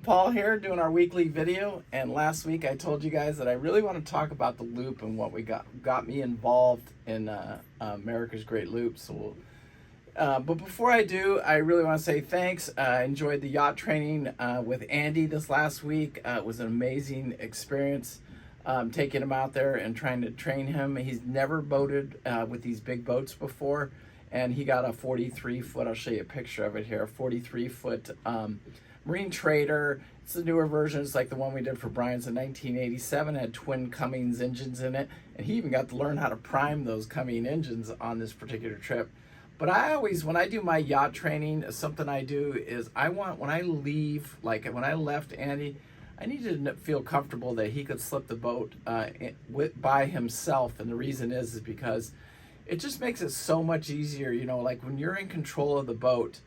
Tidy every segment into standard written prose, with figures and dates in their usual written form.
Paul here doing our weekly video, and last week I told you guys that I really want to talk about the loop and what we got me involved in America's Great Loop. But before I do, I really want to say thanks. I enjoyed the yacht training with Andy this last week. It was an amazing experience taking him out there and trying to train him. He's never boated with these big boats before, and he got a 43-foot, I'll show you a picture of it here, a 43-foot Marine Trader. It's a newer version. It's like the one we did for Brian's in 1987. It had twin Cummins engines in it, and he even got to learn how to prime those Cummins engines on this particular trip. But I always, when I do my yacht training, something I do is I want, when I leave, like when I left Andy, I needed to feel comfortable that he could slip the boat by himself. And the reason is because it just makes it so much easier, you know, like when you're in control of the boat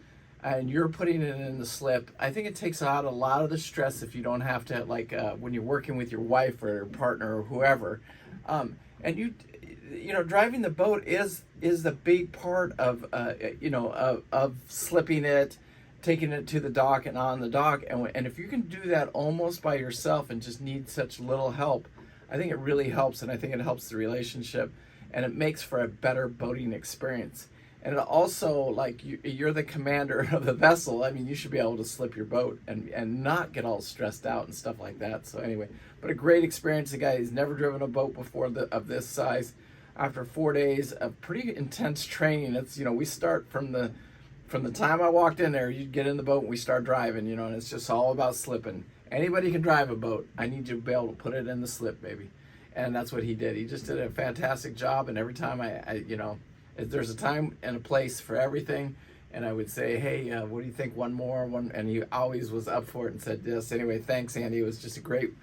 and you're putting it in the slip. I think it takes out a lot of the stress if you don't have to, like when you're working with your wife or your partner or whoever. And you know, driving the boat is the big part of of slipping it, taking it to the dock and on the dock. And if you can do that almost by yourself and just need such little help, I think it really helps, and I think it helps the relationship, and it makes for a better boating experience. And it also, like, you're the commander of the vessel. I mean, you should be able to slip your boat and not get all stressed out and stuff like that. So anyway, but a great experience. The guy has never driven a boat before of this size. After 4 days of pretty intense training, it's, you know, we start from the time I walked in there, you get in the boat and we start driving, you know, and it's just all about slipping. Anybody can drive a boat. I need you to be able to put it in the slip, baby. And that's what he did. He just did a fantastic job. And every time I you know, there's a time and a place for everything. And I would say, hey, what do you think? One more? And he always was up for it and said yes. Anyway, thanks, Andy. It was just a great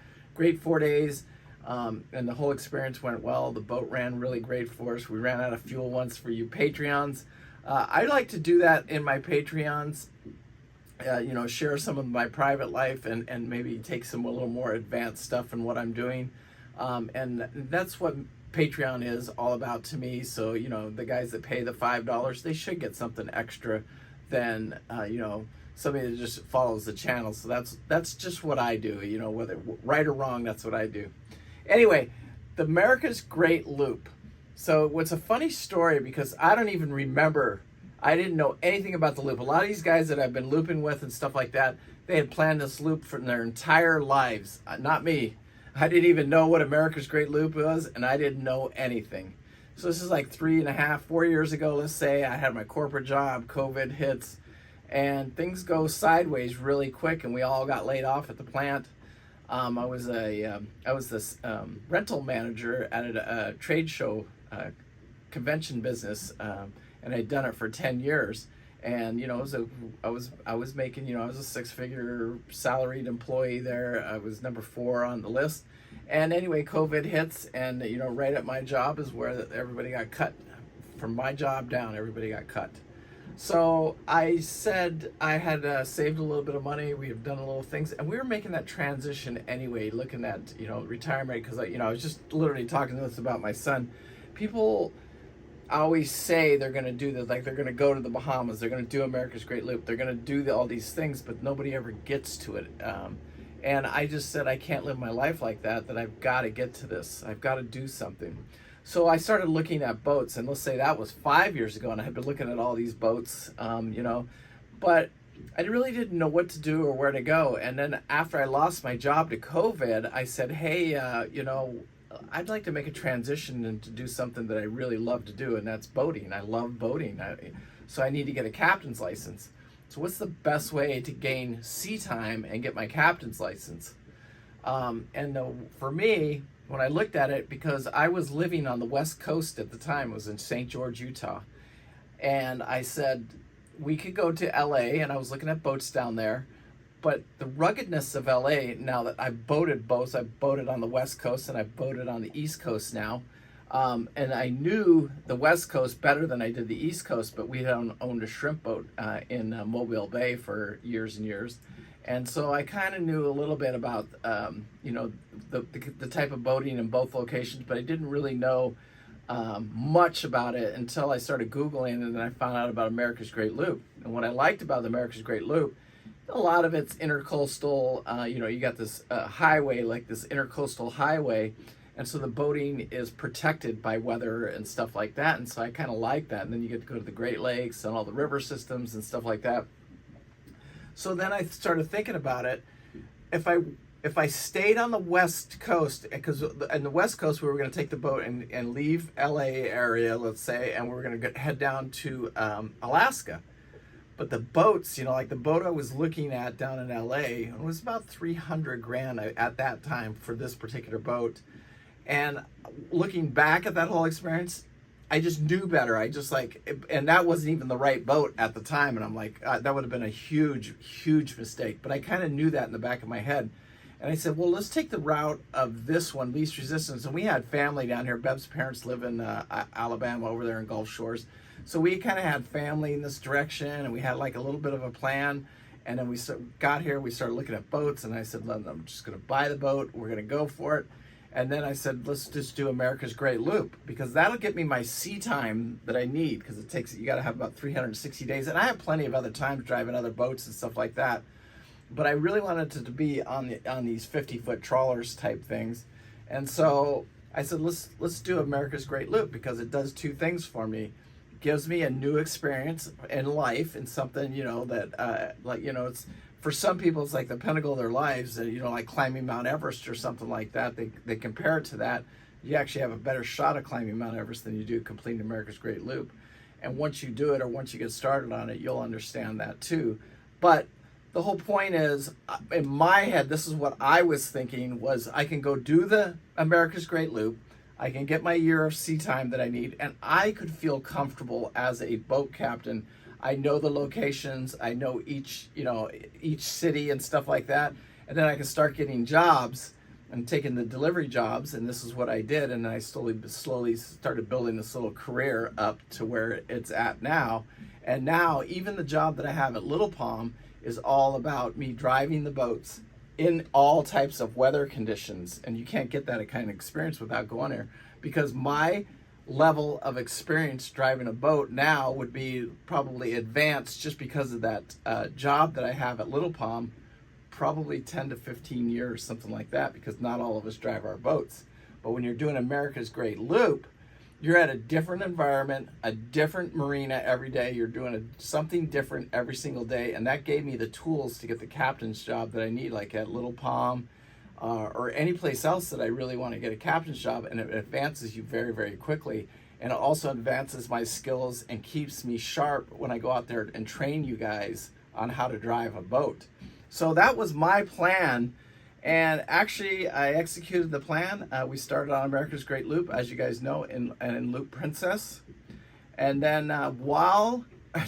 4 days. And the whole experience went well. The boat ran really great for us. We ran out of fuel once for you Patreons. I like to do that in my Patreons, you know, share some of my private life and maybe take some a little more advanced stuff in what I'm doing. And that's what Patreon is all about to me. So, you know, the guys that pay the $5, they should get something extra than, you know, somebody that just follows the channel. So that's just what I do, you know, whether right or wrong, that's what I do. Anyway, the America's Great Loop. So what's a funny story, because I don't even remember, I didn't know anything about the loop. A lot of these guys that I've been looping with and stuff like that, they had planned this loop for their entire lives. Not me. I didn't even know what America's Great Loop was, and I didn't know anything. So this is like 3.5, 4 years ago, let's say. I had my corporate job, COVID hits, and things go sideways really quick, and we all got laid off at the plant. I was this rental manager at a trade show convention business, and I'd done it for 10 years. And, you know, I was making, you know, I was a 6-figure salaried employee there. I was number 4 on the list. And anyway, COVID hits, and, you know, right at my job is where everybody got cut. From my job down, everybody got cut. So I said I had saved a little bit of money. We have done a little things, and we were making that transition anyway, looking at, you know, retirement, because I was just literally talking to this about my son. People always say they're going to do this, like they're going to go to the Bahamas, they're going to do America's Great Loop, they're going to do all these things, but nobody ever gets to it. And I just said I can't live my life like that I've got to get to this. I've got to do something. So I started looking at boats, and let's say that was 5 years ago, and I had been looking at all these boats, you know, but I really didn't know what to do or where to go. And then after I lost my job to COVID, I said, hey, you know, I'd like to make a transition and to do something that I really love to do, and that's boating. I love boating, so I need to get a captain's license. So what's the best way to gain sea time and get my captain's license? For me, when I looked at it, because I was living on the West Coast at the time, it was in St. George, Utah, and I said we could go to LA, and I was looking at boats down there. But the ruggedness of LA, now that I've boated boats, I've boated on the West Coast and I've boated on the East Coast now. And I knew the West Coast better than I did the East Coast, but we had owned a shrimp boat in Mobile Bay for years and years. And so I kind of knew a little bit about, you know, the type of boating in both locations, but I didn't really know much about it until I started Googling, and then I found out about America's Great Loop. And what I liked about the America's Great Loop, A lot of it's intercoastal. You got this highway, like this intercoastal highway, and so the boating is protected by weather and stuff like that. And so I kind of like that. And then you get to go to the Great Lakes and all the river systems and stuff like that. So then I started thinking about it. If I stayed on the West Coast, because in the West Coast we were going to take the boat and leave LA area, let's say, and we were going to head down to Alaska. But the boats, like the boat I was looking at down in LA, it was about 300 grand at that time for this particular boat. And looking back at that whole experience, I just knew better. And that wasn't even the right boat at the time. And I'm like, that would have been a huge, huge mistake. But I kind of knew that in the back of my head. And I said, well, let's take the route of this one, least resistance. And we had family down here. Bev's parents live in Alabama over there in Gulf Shores. So we kind of had family in this direction, and we had like a little bit of a plan. And then we got here, we started looking at boats, and I said, I'm just going to buy the boat. We're going to go for it. And then I said, let's just do America's Great Loop, because that'll get me my sea time that I need, because you got to have about 360 days. And I have plenty of other times driving other boats and stuff like that. But I really wanted it to be on these 50-foot trawlers type things. And so I said, let's do America's Great Loop, because it does two things for me. It gives me a new experience in life, and something, that, it's, for some people, it's like the pinnacle of their lives, like climbing Mount Everest or something like that. They compare it to that. You actually have a better shot at climbing Mount Everest than you do completing America's Great Loop. And once you do it, or once you get started on it, you'll understand that too. But the whole point is, in my head, this is what I was thinking, was I can go do the America's Great Loop, I can get my year of sea time that I need, and I could feel comfortable as a boat captain. I know the locations, I know each city and stuff like that, and then I can start getting jobs and taking the delivery jobs, and this is what I did, and I slowly started building this little career up to where it's at now. And now, even the job that I have at Little Palm is all about me driving the boats in all types of weather conditions. And you can't get that kind of experience without going there, because my level of experience driving a boat now would be probably advanced, just because of that job that I have at Little Palm, probably 10 to 15 years, something like that, because not all of us drive our boats. But when you're doing America's Great Loop, you're at a different environment, a different marina every day. You're doing something different every single day. And that gave me the tools to get the captain's job that I need, like at Little Palm or any place else that I really want to get a captain's job. And it advances you very, very quickly. And it also advances my skills and keeps me sharp when I go out there and train you guys on how to drive a boat. So that was my plan. And actually, I executed the plan. We started on America's Great Loop, as you guys know, in Loop Princess. And then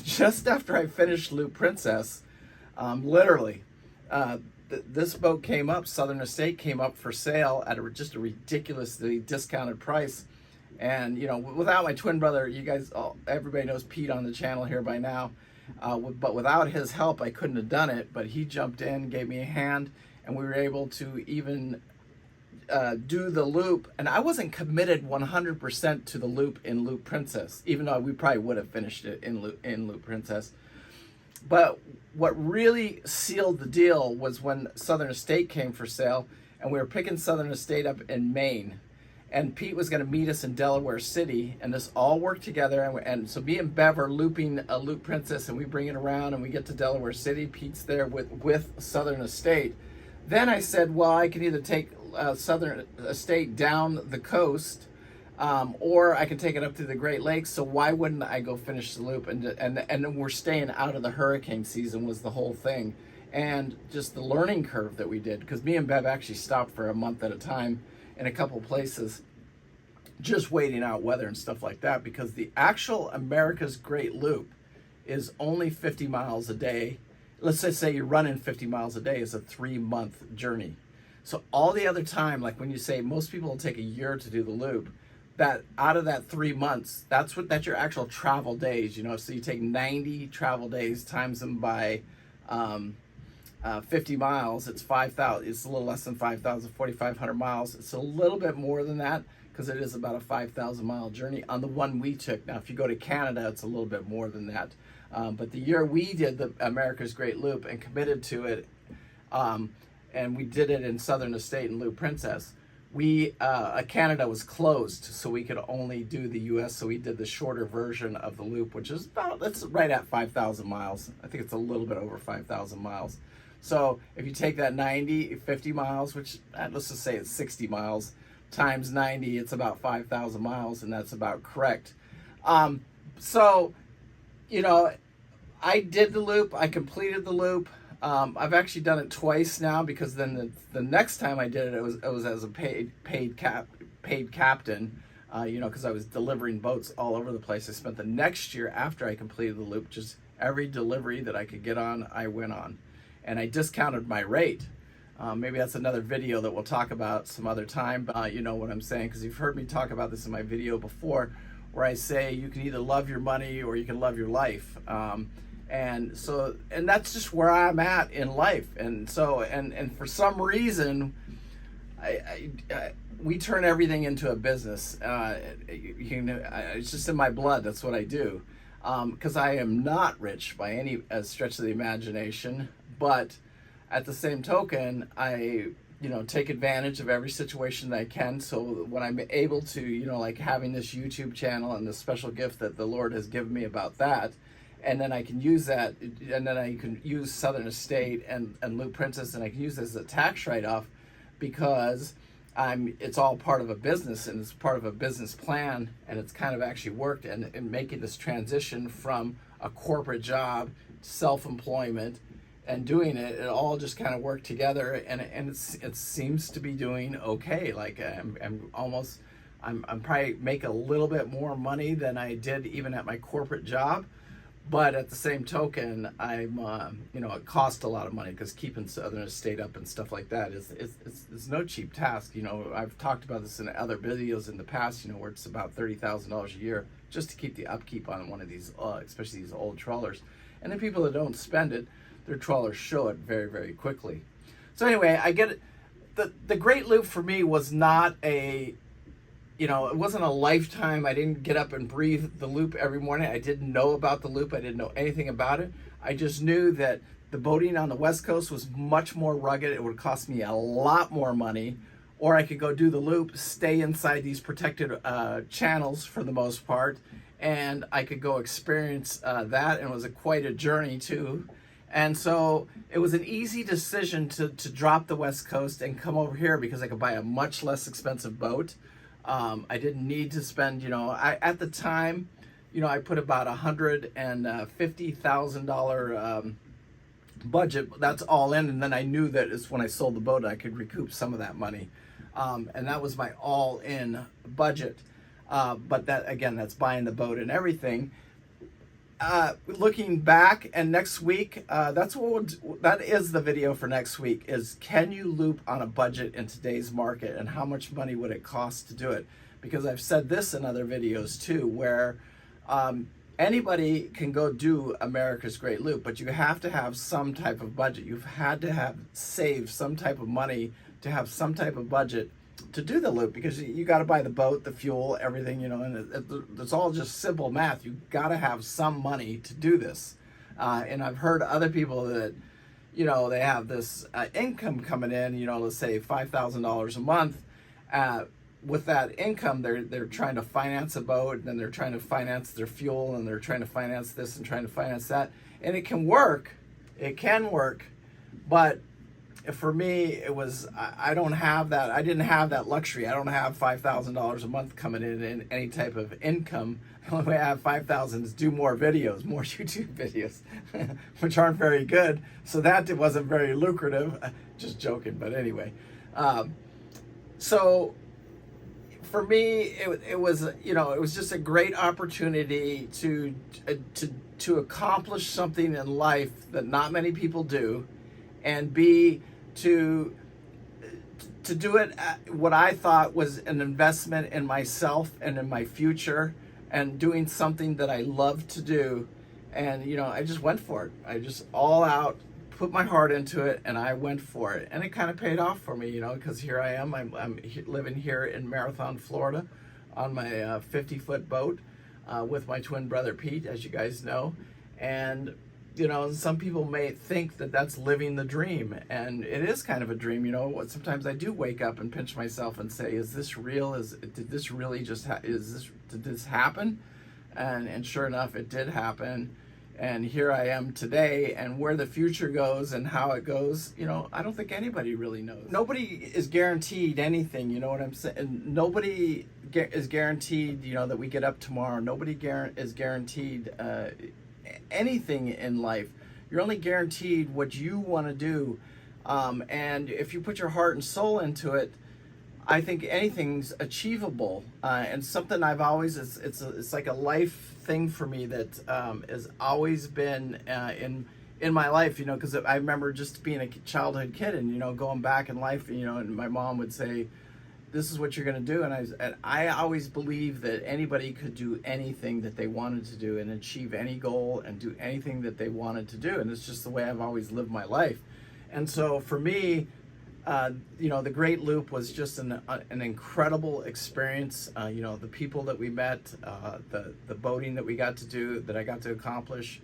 just after I finished Loop Princess, literally, this boat came up, Southern Estate came up for sale at just a ridiculously discounted price. And, without my twin brother, you guys, everybody knows Pete on the channel here by now. But without his help, I couldn't have done it. But he jumped in, gave me a hand, and we were able to even do the loop. And I wasn't committed 100% to the loop in Loop Princess, even though we probably would have finished it in Loop Princess. But what really sealed the deal was when Southern Estate came for sale, and we were picking Southern Estate up in Maine. And Pete was going to meet us in Delaware City, and this all worked together. And so me and Bev are looping a Loop Princess, and we bring it around, and we get to Delaware City. Pete's there with Southern Estate. Then I said, well, I can either take Southern Estate down the coast, or I can take it up to the Great Lakes. So why wouldn't I go finish the loop? And then we're staying out of the hurricane season was the whole thing. And just the learning curve that we did, because me and Bev actually stopped for a month at a time in a couple places, just waiting out weather and stuff like that, because the actual America's Great Loop is only 50 miles a day. Let's just say you're running 50 miles a day is a 3-month journey. So all the other time, like when you say most people will take a year to do the loop, that out of that 3 months, that's your actual travel days, so you take 90 travel days, times them by 50 miles, it's 5,000, it's a little less than 5,000, 4,500 miles. It's a little bit more than that, because it is about a 5,000 mile journey on the one we took. Now, if you go to Canada, it's a little bit more than that. But the year we did the America's Great Loop and committed to it, and we did it in Southern Estate and Loop Princess, Canada was closed, so we could only do the U.S. So we did the shorter version of the loop, which is that's right at 5,000 miles. I think it's a little bit over 5,000 miles. So if you take that 50 miles, which let's just say it's 60 miles, times 90, it's about 5,000 miles, and that's about correct. So, I did the loop. I completed the loop. I've actually done it twice now, because then the next time I did it, it was as a paid captain, because I was delivering boats all over the place. I spent the next year after I completed the loop, just every delivery that I could get on, I went on, and I discounted my rate. Maybe that's another video that we'll talk about some other time, but you know what I'm saying, because you've heard me talk about this in my video before, where I say you can either love your money or you can love your life. And that's just where I'm at in life. And so, and for some reason, we turn everything into a business. It's just in my blood. That's what I do. Because I am not rich by any stretch of the imagination, but at the same token, I take advantage of every situation that I can. So when I'm able to, like having this YouTube channel and the special gift that the Lord has given me about that, and then I can use that, and then I can use Southern Estate and Loop Princess, and I can use it as a tax write-off, because it's all part of a business, and it's part of a business plan, and it's kind of actually worked, and making this transition from a corporate job to self-employment and doing it all just kind of worked together, and it seems to be doing okay. Like I'm probably make a little bit more money than I did even at my corporate job. But at the same token, it costs a lot of money, because keeping Southern Estate up and stuff like that is no cheap task. I've talked about this in other videos in the past, where it's about $30,000 a year just to keep the upkeep on one of these, especially these old trawlers. And the people that don't spend it, their trawlers show it very, very quickly. So anyway, I get it. The Great Loop for me was not it wasn't a lifetime. I didn't get up and breathe the loop every morning. I didn't know about the loop. I didn't know anything about it. I just knew that the boating on the West Coast was much more rugged. It would cost me a lot more money. Or I could go do the loop, stay inside these protected channels for the most part, and I could go experience that. And it was quite a journey too. And so it was an easy decision to drop the West Coast and come over here, because I could buy a much less expensive boat. I didn't need to spend, at the time, I put about $150,000 budget. That's all in, and then I knew that it's when I sold the boat I could recoup some of that money, and that was my all-in budget. But that, again, that's buying the boat and everything. Looking back, and next week, that is the video for next week, is can you loop on a budget in today's market, and how much money would it cost to do it? Because I've said this in other videos too, where anybody can go do America's Great Loop, but you have to have some type of budget. You've had to have saved some type of money to have some type of budget to do the loop, because you got to buy the boat, the fuel, everything, and it's all just simple math. You got to have some money to do this. And I've heard other people that, they have this income coming in, let's say $5,000 a month. With that income, they're trying to finance a boat, and then they're trying to finance their fuel, and they're trying to finance this and trying to finance that. And it can work, but for me, I don't have that. I didn't have that luxury. I don't have $5,000 a month coming in any type of income. The only way I have $5,000 is do more videos, more YouTube videos, which aren't very good. So that it wasn't very lucrative. Just joking, but anyway. So for me, it was just a great opportunity to accomplish something in life that not many people do, and to do it what I thought was an investment in myself and in my future, and doing something that I love to do. And I just went for it. I just all out put my heart into it, and I went for it, and it kind of paid off for me, because here I am. I'm living here in Marathon, Florida, on my 50-foot boat with my twin brother Pete, as you guys know. And you know, some people may think that that's living the dream, and it is kind of a dream. You know, sometimes I do wake up and pinch myself and say, "Is this real? Did this really just did this happen?" And sure enough, it did happen. And here I am today, and where the future goes and how it goes, you know, I don't think anybody really knows. Nobody is guaranteed anything, you know what I'm saying? Nobody is guaranteed, you know, that we get up tomorrow. Nobody is guaranteed anything in life. You're only guaranteed what you want to do. And if you put your heart and soul into it, I think anything's achievable, and something I've always it's like a life thing for me that has always been in my life, you know, because I remember just being a childhood kid and, you know, going back in life, you know, and my mom would say, "This is what you're going to do," and I always believed that anybody could do anything that they wanted to do and achieve any goal and do anything that they wanted to do, and it's just the way I've always lived my life. And so for me, you know, the Great Loop was just an incredible experience. You know, the people that we met, the boating that we got to do, that I got to accomplish.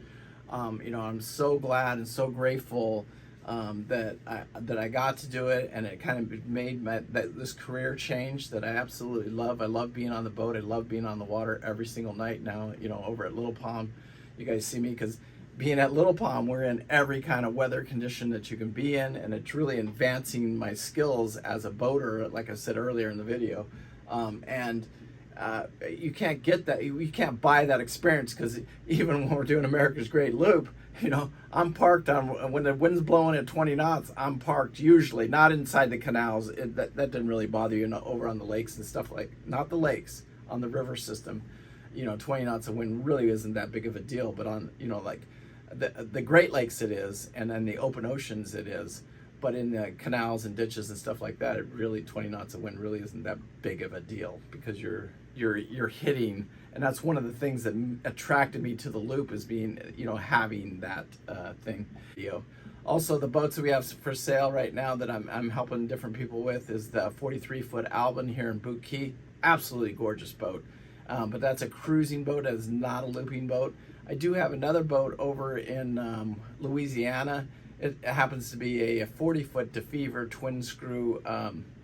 You know, I'm so glad and so grateful that I got to do it, and it kind of made this career change that I absolutely love. I love being on the boat. I love being on the water every single night now. You know, over at Little Palm, you guys see me because being at Little Palm, we're in every kind of weather condition that you can be in, and it's really advancing my skills as a boater, like I said earlier in the video. You can't get that, you can't buy that experience, because even when we're doing America's Great Loop, you know, I'm parked on, when the wind's blowing at 20 knots, I'm parked usually, not inside the canals. That didn't really bother you, over on the lakes and stuff, like, not the lakes, on the river system. You know, 20 knots of wind really isn't that big of a deal, but on, you know, like, the Great Lakes it is, and then the open oceans it is, but in the canals and ditches and stuff like that, it really, 20 knots of wind really isn't that big of a deal, because you're hitting, and that's one of the things that attracted me to the loop, is being, you know, having that thing. Also, the boats that we have for sale right now that I'm helping different people with is the 43-foot Alban here in Boot Key. Absolutely gorgeous boat, but that's a cruising boat. It is not a looping boat. I do have another boat over in Louisiana. It happens to be a 40-foot DeFever twin screw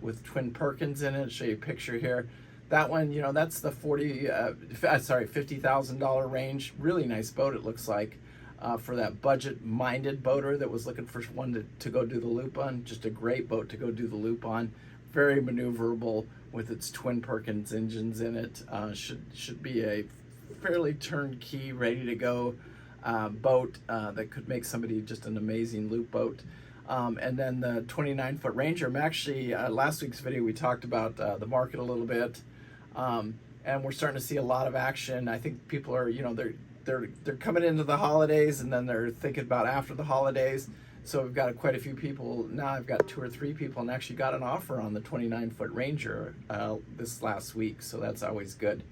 with twin Perkins in it. I'll show you a picture here. That one, you know, that's the $50,000 range. Really nice boat, it looks like, for that budget-minded boater that was looking for one to go do the loop on. Just a great boat to go do the loop on. Very maneuverable with its twin Perkins engines in it. Should be a fairly turnkey, ready to go boat that could make somebody just an amazing loop boat. And then the 29-foot Ranger. I'm actually, last week's video we talked about the market a little bit, and we're starting to see a lot of action. I think people are, you know, they're coming into the holidays, and then they're thinking about after the holidays. So we've got quite a few people now. I've got 2 or 3 people, and actually got an offer on the 29-foot Ranger this last week, so that's always good.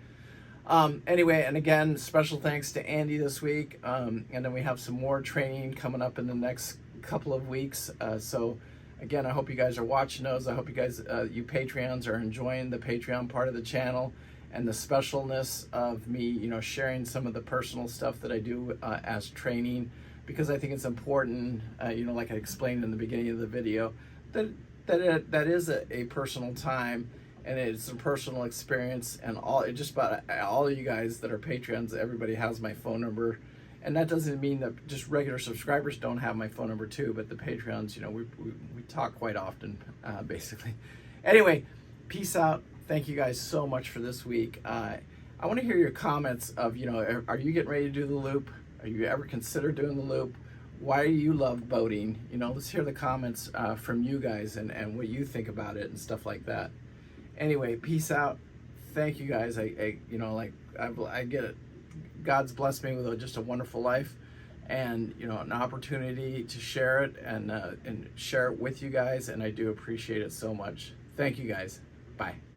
Anyway, and again, special thanks to Andy this week, and then we have some more training coming up in the next couple of weeks. So again, I hope you guys are watching those. I hope you guys, you Patreons, are enjoying the Patreon part of the channel and the specialness of me, you know, sharing some of the personal stuff that I do as training, because I think it's important, you know, like I explained in the beginning of the video, that is a personal time, and it's a personal experience, and just about all of you guys that are Patreons, everybody has my phone number. And that doesn't mean that just regular subscribers don't have my phone number too, but the Patreons, you know, we talk quite often, basically. Anyway, peace out. Thank you guys so much for this week. I want to hear your comments of, you know, are you getting ready to do the loop? Are you ever consider doing the loop? Why do you love boating? You know, let's hear the comments from you guys, and what you think about it and stuff like that. Anyway, peace out. Thank you guys. I you know, like, I get it. God's blessed me with just a wonderful life, and, you know, an opportunity to share it and share it with you guys, and I do appreciate it so much. Thank you guys. Bye.